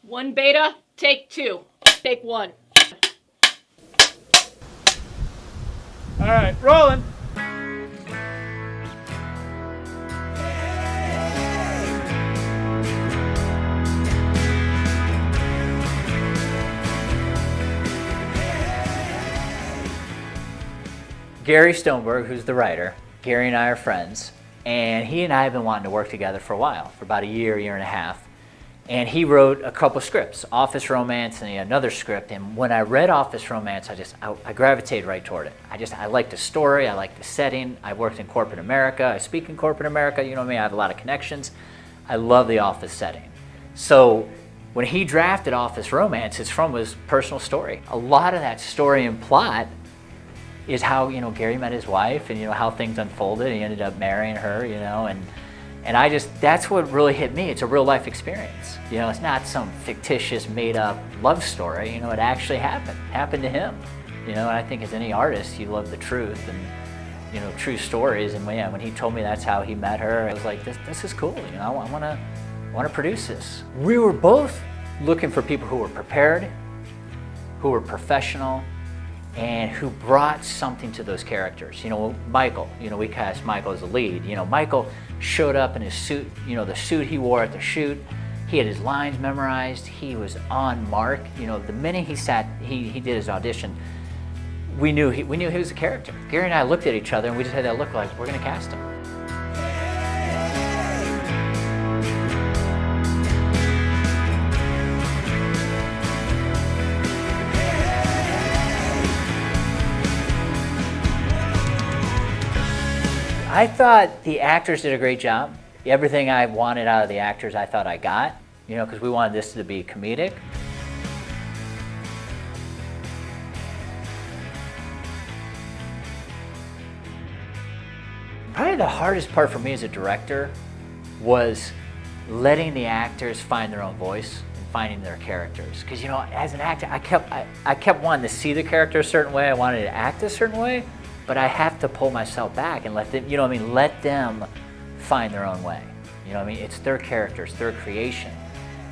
One beta, take two. Take one. All right, rolling. Gary Stoneberg, who's the writer, Gary and I are friends, and he and I have been wanting to work together for a while, for about a year and a half. And he wrote a couple scripts, Office Romance and another script. And when I read Office Romance, I gravitated right toward it. I liked the story, I liked the setting. I worked in corporate America, I speak in corporate America, you know what I mean? I have a lot of connections. I love the office setting. So when he drafted Office Romance, it's from his personal story. A lot of that story and plot is how, you know, Gary met his wife and, you know, how things unfolded. He ended up marrying her, you know, and that's what really hit me. It's a real life experience. You know, it's not some fictitious made up love story. You know, it actually happened to him. You know, and I think as any artist, you love the truth and, you know, true stories. And when he told me that's how he met her, I was like, this is cool. You know, I want to produce this. We were both looking for people who were prepared, who were professional, and who brought something to those characters. You know, Michael, you know, we cast Michael as the lead. You know, Michael showed up in his suit, you know, the suit he wore at the shoot. He had his lines memorized. He was on mark. You know, the minute he did his audition, we knew he was a character. Gary and I looked at each other and we just had that look like, we're gonna cast him. I thought the actors did a great job. Everything I wanted out of the actors, I thought I got, you know, because we wanted this to be comedic. Probably the hardest part for me as a director was letting the actors find their own voice and finding their characters. Because, you know, as an actor, I kept wanting to see the character a certain way. I wanted to act a certain way. But I have to pull myself back and let them, you know what I mean, let them find their own way. You know what I mean? It's their characters, their creation.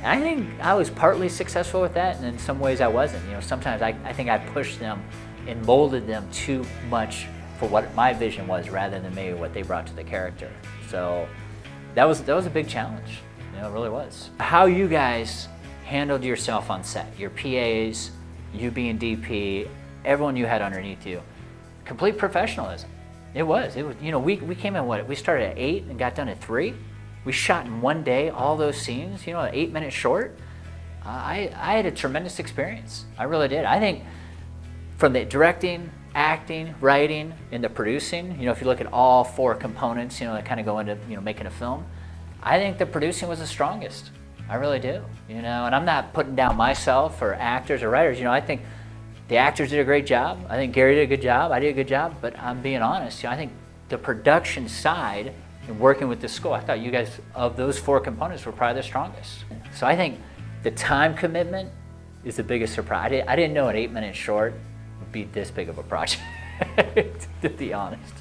And I think I was partly successful with that, and in some ways I wasn't. You know, sometimes I think I pushed them and molded them too much for what my vision was rather than maybe what they brought to the character. So that was a big challenge. You know, it really was. How you guys handled yourself on set, your PAs, you being DP, everyone you had underneath you. Complete professionalism. It was, you know, we came in, we started at 8 and got done at 3. We shot in one day, all those scenes, you know, an 8-minute short. I had a tremendous experience. I really did. I think from the directing, acting, writing, and the producing, you know, if you look at all 4 components, you know, that kind of go into, you know, making a film, I think the producing was the strongest. I really do, you know, and I'm not putting down myself or actors or writers, you know, I think the actors did a great job. I think Gary did a good job. I did a good job, but I'm being honest. You know, I think the production side and working with the school, I thought you guys, of those 4 components, were probably the strongest. So I think the time commitment is the biggest surprise. I didn't know an 8-minute short would be this big of a project, to be honest.